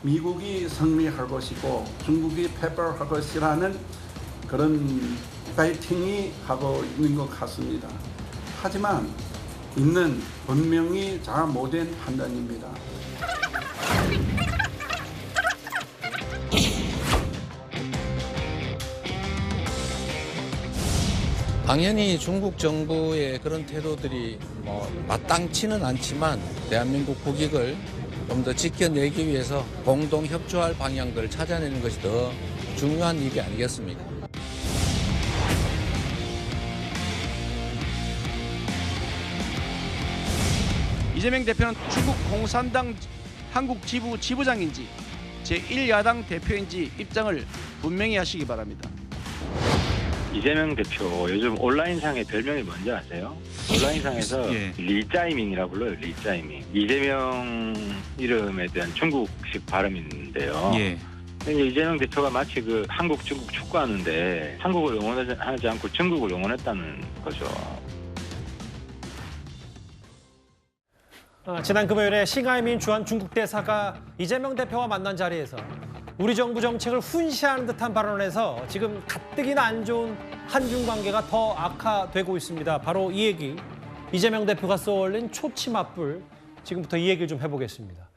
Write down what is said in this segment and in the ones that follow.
미국이 승리할 것이고 중국이 패배할 것이라는 그런 파이팅이 하고 있는 것 같습니다. 하지만 이는 분명히 잘못된 판단입니다. 당연히 중국 정부의 그런 태도들이 마땅치는 않지만 대한민국 국익을 좀 더 지켜내기 위해서 공동 협조할 방향들을 찾아내는 것이 더 중요한 일이 아니겠습니까? 이재명 대표는 중국 공산당 한국 지부 지부장인지 제1야당 대표인지 입장을 분명히 하시기 바랍니다. 이재명 대표 요즘 온라인상의 별명이 뭔지 아세요? 온라인상에서 예. 리짜이밍이라고 불러요. 리짜이밍. 이재명 이름에 대한 중국식 발음인데요. 예. 근데 이재명 대표가 마치 그 한국, 중국 축구하는데 한국을 응원하지 않고 중국을 응원했다는 거죠. 지난 금요일에 싱하이민 주한 중국 대사가 이재명 대표와 만난 자리에서 우리 정부 정책을 훈시하는 듯한 발언에서 지금 가뜩이나 안 좋은 한중 관계가 더 악화되고 있습니다. 바로 이 얘기, 이재명 대표가 쏘올린 초치 맞불, 지금부터 이 얘기를 좀 해보겠습니다.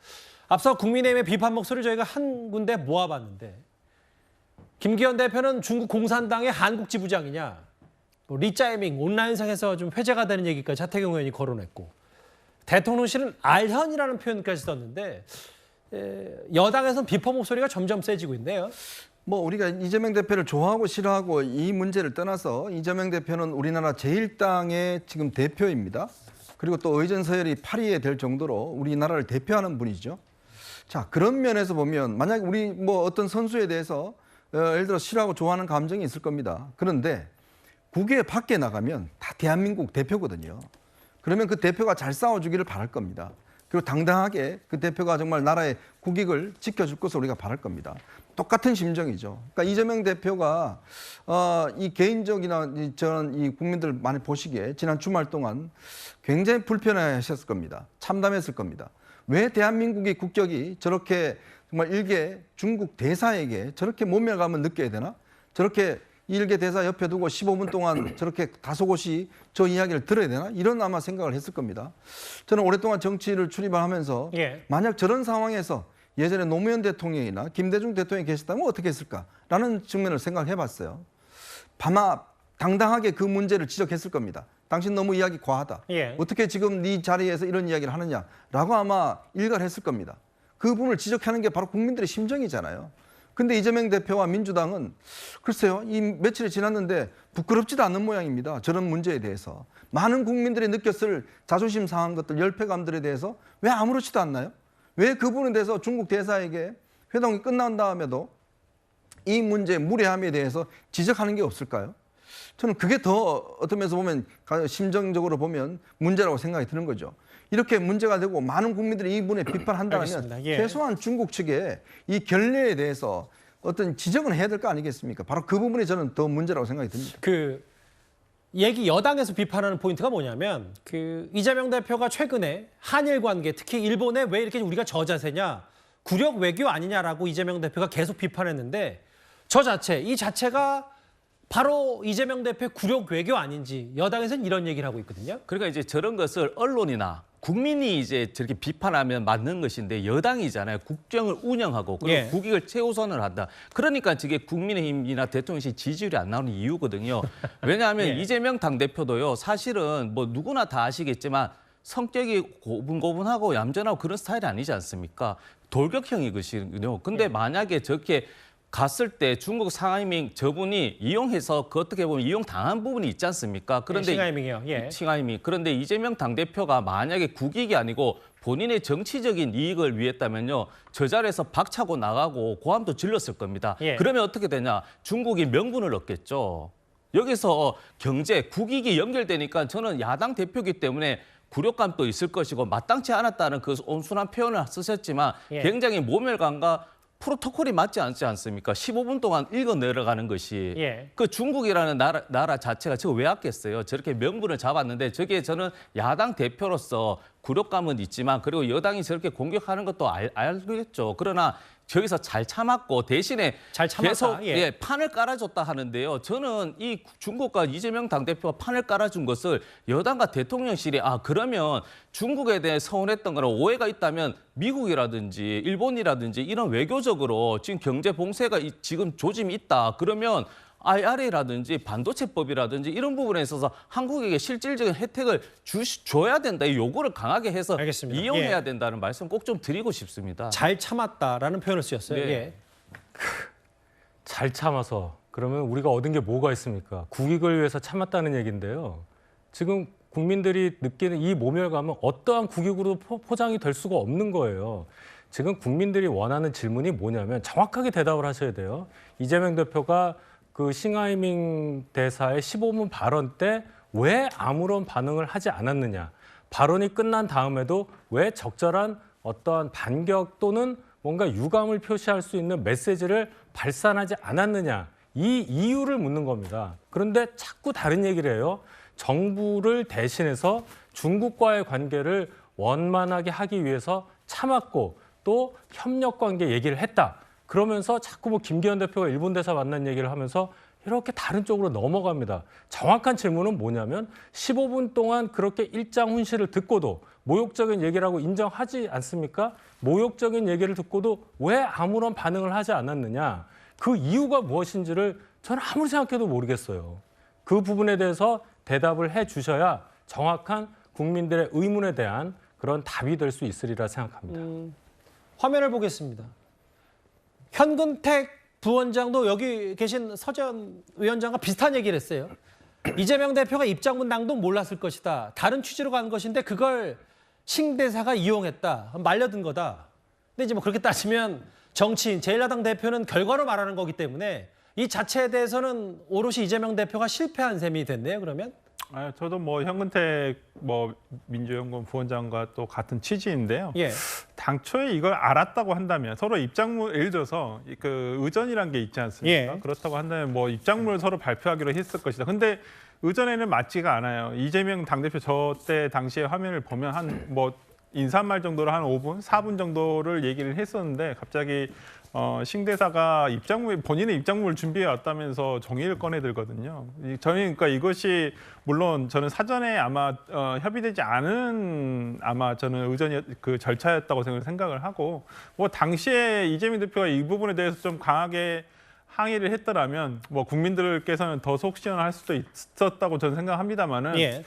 앞서 국민의힘의 비판 목소리를 저희가 한 군데 모아봤는데 김기현 대표는 중국 공산당의 한국 지부장이냐, 리짜이밍 온라인상에서 좀 회자가 되는 얘기까지 하태경 의원이 거론했고 대통령실은 알현이라는 표현까지 썼는데 여당에서는 비판 목소리가 점점 세지고 있네요. 우리가 이재명 대표를 좋아하고 싫어하고 이 문제를 떠나서 이재명 대표는 우리나라 제1당의 지금 대표입니다. 그리고 또 의전서열이 8위에 될 정도로 우리나라를 대표하는 분이죠. 자, 그런 면에서 보면 만약에 우리 어떤 선수에 대해서 예를 들어 싫어하고 좋아하는 감정이 있을 겁니다. 그런데 국외 밖에 나가면 다 대한민국 대표거든요. 그러면 그 대표가 잘 싸워주기를 바랄 겁니다. 그리고 당당하게 그 대표가 정말 나라의 국익을 지켜줄 것을 우리가 바랄 겁니다. 똑같은 심정이죠. 그러니까 이재명 대표가 이 개인적이나 저는 이 국민들 많이 보시기에 지난 주말 동안 굉장히 불편해하셨을 겁니다. 참담했을 겁니다. 왜 대한민국의 국격이 저렇게 정말 일개 중국 대사에게 저렇게 모멸감을 느껴야 되나? 저렇게 일개 대사 옆에 두고 15분 동안 저렇게 다소곳이 저 이야기를 들어야 되나? 이런 아마 생각을 했을 겁니다. 저는 오랫동안 정치를 출입하면서 만약 저런 상황에서 예전에 노무현 대통령이나 김대중 대통령이 계셨다면 어떻게 했을까라는 측면을 생각해 봤어요. 아마 당당하게 그 문제를 지적했을 겁니다. 당신 너무 이야기 과하다. 어떻게 지금 네 자리에서 이런 이야기를 하느냐라고 아마 일갈했을 겁니다. 그 부분을 지적하는 게 바로 국민들의 심정이잖아요. 근데 이재명 대표와 민주당은 글쎄요, 이 며칠이 지났는데 부끄럽지도 않는 모양입니다. 저런 문제에 대해서. 많은 국민들이 느꼈을 자존심 상한 것들, 열패감들에 대해서 왜 아무렇지도 않나요? 왜 그 부분에 대해서 중국 대사에게 회동이 끝난 다음에도 이 문제의 무례함에 대해서 지적하는 게 없을까요? 저는 그게 더 어떤 면에서 보면 심정적으로 보면 문제라고 생각이 드는 거죠. 이렇게 문제가 되고 많은 국민들이 이 부분에 비판한다면 최소한 중국 측의 이 결례에 대해서 어떤 지적은 해야 될 거 아니겠습니까? 바로 그 부분이 저는 더 문제라고 생각이 듭니다. 얘기 여당에서 비판하는 포인트가 뭐냐면 이재명 대표가 최근에 한일 관계, 특히 일본에 왜 이렇게 우리가 저자세냐, 굴욕 외교 아니냐라고 이재명 대표가 계속 비판했는데 이 자체가 바로 이재명 대표의 굴욕 외교 아닌지 여당에서는 이런 얘기를 하고 있거든요. 그러니까 이제 저런 것을 언론이나 국민이 이제 저렇게 비판하면 맞는 것인데 여당이잖아요. 국정을 운영하고 그리고 국익을 최우선을 한다. 그러니까 저게 국민의힘이나 대통령실 지지율이 안 나오는 이유거든요. 왜냐하면 이재명 당대표도요. 사실은 누구나 다 아시겠지만 성격이 고분고분하고 얌전하고 그런 스타일이 아니지 않습니까? 돌격형이거든요. 근데 만약에 저렇게 갔을 때 중국 상하이밍 저분이 이용해서 그 어떻게 보면 이용당한 부분이 있지 않습니까? 그런데 싱하이밍이요. 싱하이밍. 그런데 이재명 당대표가 만약에 국익이 아니고 본인의 정치적인 이익을 위했다면요. 저 자리에서 박차고 나가고 고함도 질렀을 겁니다. 그러면 어떻게 되냐? 중국이 명분을 얻겠죠. 여기서 경제, 국익이 연결되니까 저는 야당 대표이기 때문에 굴욕감도 있을 것이고 마땅치 않았다는 그 온순한 표현을 쓰셨지만 굉장히 모멸감과 프로토콜이 맞지 않지 않습니까? 15분 동안 읽어 내려가는 것이 예. 그 중국이라는 나라 자체가 저거 왜 왔겠어요? 저렇게 명분을 잡았는데 저게 저는 야당 대표로서 굴욕감은 있지만 그리고 여당이 저렇게 공격하는 것도 알겠죠. 그러나 저기서 잘 참았고 대신에 잘 참았다. 계속 예. 판을 깔아줬다 하는데요. 저는 이 중국과 이재명 당대표가 판을 깔아준 것을 여당과 대통령실이 그러면 중국에 대해 서운했던 거나 오해가 있다면 미국이라든지 일본이라든지 이런 외교적으로 지금 경제 봉쇄가 지금 조짐이 있다. 그러면 IRA라든지 반도체법이라든지 이런 부분에 있어서 한국에게 실질적인 혜택을 줘야 된다. 이 요구를 강하게 해서 알겠습니다. 이용해야 예. 된다는 말씀 꼭 좀 드리고 싶습니다. 잘 참았다라는 표현을 쓰셨어요. 네. 예. 잘 참아서 그러면 우리가 얻은 게 뭐가 있습니까? 국익을 위해서 참았다는 얘기인데요. 지금 국민들이 느끼는 이 모멸감은 어떠한 국익으로 포장이 될 수가 없는 거예요. 지금 국민들이 원하는 질문이 뭐냐면 정확하게 대답을 하셔야 돼요. 이재명 대표가 그 싱하이밍 대사의 15분 발언 때 왜 아무런 반응을 하지 않았느냐. 발언이 끝난 다음에도 왜 적절한 어떠한 반격 또는 뭔가 유감을 표시할 수 있는 메시지를 발산하지 않았느냐. 이 이유를 묻는 겁니다. 그런데 자꾸 다른 얘기를 해요. 정부를 대신해서 중국과의 관계를 원만하게 하기 위해서 참았고 또 협력 관계 얘기를 했다. 그러면서 자꾸 뭐 김기현 대표가 일본 대사 만난 얘기를 하면서 이렇게 다른 쪽으로 넘어갑니다. 정확한 질문은 뭐냐면 15분 동안 그렇게 일장 훈시를 듣고도 모욕적인 얘기라고 인정하지 않습니까? 모욕적인 얘기를 듣고도 왜 아무런 반응을 하지 않았느냐. 그 이유가 무엇인지를 저는 아무리 생각해도 모르겠어요. 그 부분에 대해서 대답을 해 주셔야 정확한 국민들의 의문에 대한 그런 답이 될 수 있으리라 생각합니다. 화면을 보겠습니다. 현근택 부원장도 여기 계신 서전 위원장과 비슷한 얘기를 했어요. 이재명 대표가 입장문 낭독 몰랐을 것이다. 다른 취지로 간 것인데 그걸 신 대사가 이용했다. 말려든 거다. 근데 이제 뭐 그렇게 따지면 정치인, 제1야당 대표는 결과로 말하는 거기 때문에 이 자체에 대해서는 오롯이 이재명 대표가 실패한 셈이 됐네요. 그러면? 저도 뭐 현근택 민주연구원 부원장과 또 같은 취지인데요. 예. 당초에 이걸 알았다고 한다면 서로 입장문 예를 들어서 그 의전이란 게 있지 않습니까? 예. 그렇다고 한다면 뭐 입장문을 서로 발표하기로 했을 것이다. 근데 의전에는 맞지가 않아요. 이재명 당대표 저 때 당시에 화면을 보면 한 뭐 인사말 정도로 한 5분, 4분 정도를 얘기를 했었는데 갑자기 신 대사가 본인의 입장문을 준비해 왔다면서 종이를 꺼내 들거든요. 저는 그러니까 이것이 물론 저는 사전에 아마 협의되지 않은 저는 의전 그 절차였다고 생각을 하고 뭐 당시에 이재명 대표가 이 부분에 대해서 좀 강하게 항의를 했더라면 뭐 국민들께서는 더 속 시원할 수도 있었다고 저는 생각합니다만은. 예.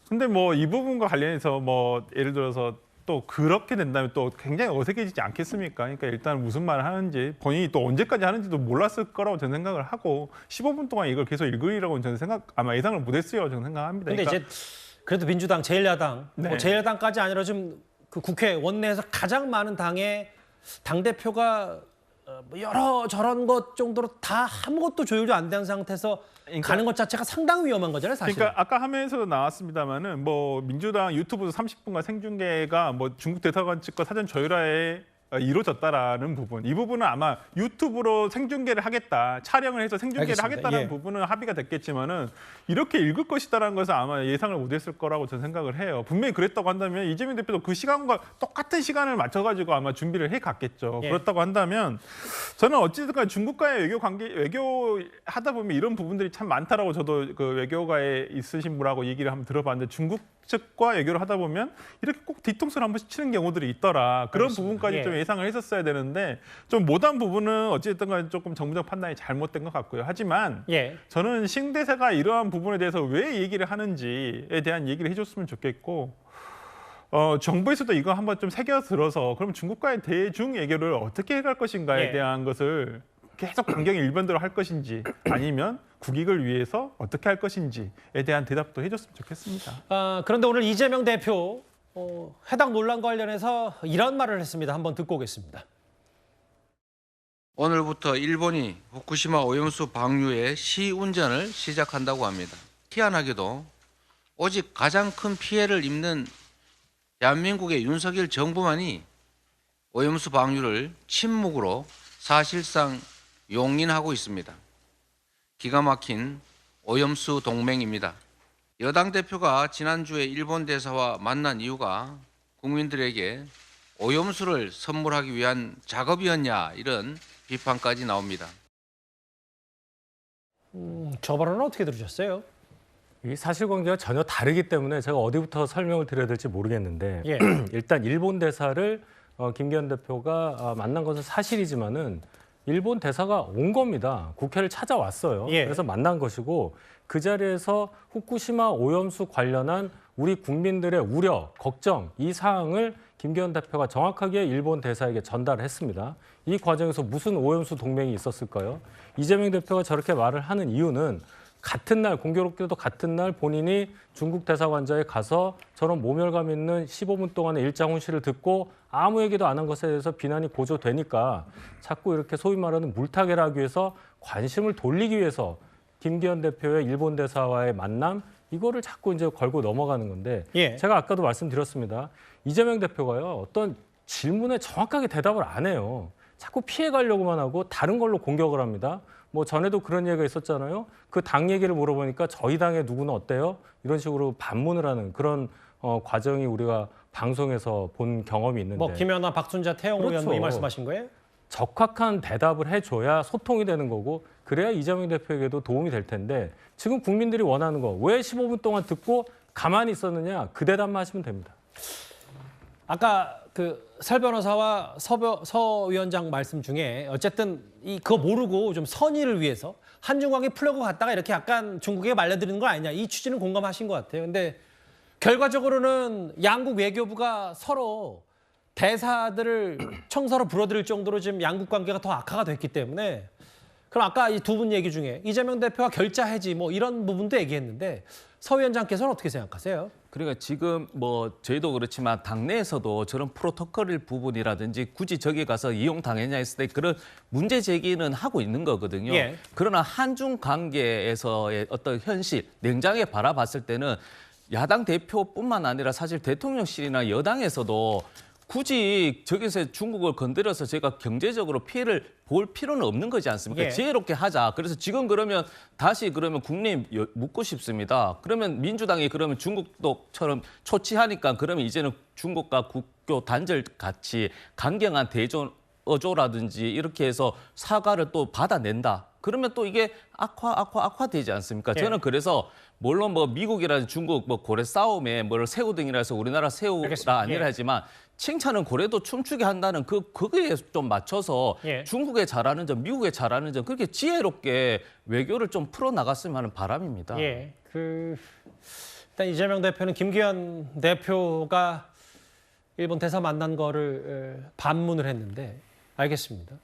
근데 뭐 이 부분과 관련해서 뭐 예를 들어서 또 그렇게 된다면 또 굉장히 어색해지지 않겠습니까? 그러니까 일단 무슨 말을 하는지 본인이 또 언제까지 하는지도 몰랐을 거라고 저는 생각을 하고 15분 동안 이걸 계속 읽으리라고 저는 아마 예상을 못했어요. 저는 생각합니다. 근데 그러니까 이제 그래도 민주당, 제1야당, 네. 뭐 제1야당까지 아니라 좀 그 국회 원내에서 가장 많은 당의 당대표가 뭐 여러 저런 것 정도로 다 아무것도 조율이 안 된 상태에서 가는 것 자체가 상당히 위험한 거잖아요, 사실. 그러니까 아까 화면에서도 나왔습니다만은 뭐 민주당 유튜브 30분간 생중계가 뭐 중국 대사관 측과 사전 조율하에 이루어졌다라는 부분, 이 부분은 아마 유튜브로 생중계를 하겠다, 촬영을 해서 생중계를 알겠습니다. 하겠다는 예. 부분은 합의가 됐겠지만은 이렇게 읽을 것이다라는 것은 아마 예상을 못했을 거라고 저는 생각을 해요. 분명히 그랬다고 한다면 이재명 대표도 그 시간과 똑같은 시간을 맞춰가지고 아마 준비를 해갔겠죠. 예. 그렇다고 한다면 저는 어찌됐든 중국과의 외교 하다 보면 이런 부분들이 참 많다라고 저도 그 외교가에 있으신 분하고 얘기를 한번 들어봤는데 중국 측과 외교를 하다 보면 이렇게 꼭 뒤통수를 한 번씩 치는 경우들이 있더라. 그런 알겠습니다. 부분까지 예. 좀 예상을 했었어야 되는데 좀 못한 부분은 어찌됐든 간에 조금 정부적 판단이 잘못된 것 같고요. 하지만 예. 저는 신 대사가 이러한 부분에 대해서 왜 얘기를 하는지에 대한 얘기를 해줬으면 좋겠고 정부에서도 이거 한번 좀 새겨 들어서 그럼 중국과의 대중 외교를 어떻게 해갈 것인가에 예. 대한 것을 계속 강경히 일변대로 할 것인지 아니면 국익을 위해서 어떻게 할 것인지에 대한 대답도 해줬으면 좋겠습니다. 그런데 오늘 이재명 대표 해당 논란과 관련해서 이런 말을 했습니다. 한번 듣고 오겠습니다. 오늘부터 일본이 후쿠시마 오염수 방류의 시운전을 시작한다고 합니다. 희한하게도 오직 가장 큰 피해를 입는 대한민국의 윤석열 정부만이 오염수 방류를 침묵으로 사실상 용인하고 있습니다. 기가 막힌 오염수 동맹입니다. 여당 대표가 지난주에 일본 대사와 만난 이유가 국민들에게 오염수를 선물하기 위한 작업이었냐 이런 비판까지 나옵니다. 저 발언은 어떻게 들으셨어요? 이 사실관계가 전혀 다르기 때문에 제가 어디부터 설명을 드려야 될지 모르겠는데 예. 일단 일본 대사를 김기현 대표가 만난 것은 사실이지만은 일본 대사가 온 겁니다. 국회를 찾아왔어요. 예. 그래서 만난 것이고 그 자리에서 후쿠시마 오염수 관련한 우리 국민들의 우려, 걱정 이 사항을 김기현 대표가 정확하게 일본 대사에게 전달을 했습니다. 이 과정에서 무슨 오염수 동맹이 있었을까요? 이재명 대표가 저렇게 말을 하는 이유는 같은 날, 공교롭게도 같은 날 본인이 중국 대사관자에 가서 저런 모멸감 있는 15분 동안의 일장 훈시를 듣고 아무 얘기도 안 한 것에 대해서 비난이 고조되니까 자꾸 이렇게 소위 말하는 물타기를 하기 위해서 관심을 돌리기 위해서 김기현 대표의 일본 대사와의 만남 이거를 자꾸 이제 걸고 넘어가는 건데 예. 제가 아까도 말씀드렸습니다. 이재명 대표가요 어떤 질문에 정확하게 대답을 안 해요. 자꾸 피해 가려고만 하고 다른 걸로 공격을 합니다. 뭐 전에도 그런 얘기가 있었잖아요. 그 당 얘기를 물어보니까 저희 당의 누구는 어때요? 이런 식으로 반문을 하는 그런 과정이 우리가 방송에서 본 경험이 있는데. 뭐 김연아, 박순자, 태영호 의원 그렇죠. 이 말씀하신 거예요? 적확한 대답을 해줘야 소통이 되는 거고 그래야 이재명 대표에게도 도움이 될 텐데 지금 국민들이 원하는 거 왜 15분 동안 듣고 가만히 있었느냐 그 대답만 하시면 됩니다. 아까 그 설 변호사와 서 위원장 말씀 중에 어쨌든 그거 모르고 좀 선의를 위해서 한중관계 풀려고 갔다가 이렇게 약간 중국에 말려드리는 거 아니냐 이 취지는 공감하신 것 같아요. 근데 결과적으로는 양국 외교부가 서로 대사들을 청사로 불어들일 정도로 지금 양국 관계가 더 악화가 됐기 때문에 그럼 아까 이 두 분 얘기 중에 이재명 대표가 결자 해지 뭐 이런 부분도 얘기했는데 서 위원장께서는 어떻게 생각하세요? 그러니까 지금 뭐 저희도 그렇지만 당내에서도 저런 프로토콜 부분이라든지 굳이 저기 가서 이용당했냐 했을 때 그런 문제 제기는 하고 있는 거거든요. 예. 그러나 한중 관계에서의 어떤 현실, 냉정하게 바라봤을 때는 야당 대표뿐만 아니라 사실 대통령실이나 여당에서도 굳이 저기서 중국을 건드려서 제가 경제적으로 피해를 볼 필요는 없는 거지 않습니까? 예. 지혜롭게 하자. 그래서 지금 그러면 다시 그러면 국민 묻고 싶습니다. 그러면 민주당이 그러면 중국도처럼 초치하니까 그러면 이제는 중국과 국교 단절 같이 강경한 대전 어조라든지 이렇게 해서 사과를 또 받아낸다. 그러면 또 이게 악화되지 않습니까? 예. 저는 그래서 물론 뭐 미국이라든 중국 뭐 고래 싸움에 뭐를 새우등이라 해서 우리나라 새우라 알겠습니다. 아니라 예. 하지만 칭찬은 고래도 춤추게 한다는 그거에 좀 맞춰서 예. 중국에 잘하는 점, 미국에 잘하는 점 그렇게 지혜롭게 외교를 좀 풀어 나갔으면 하는 바람입니다. 예, 일단 이재명 대표는 김기현 대표가 일본 대사 만난 거를 반문을 했는데 알겠습니다.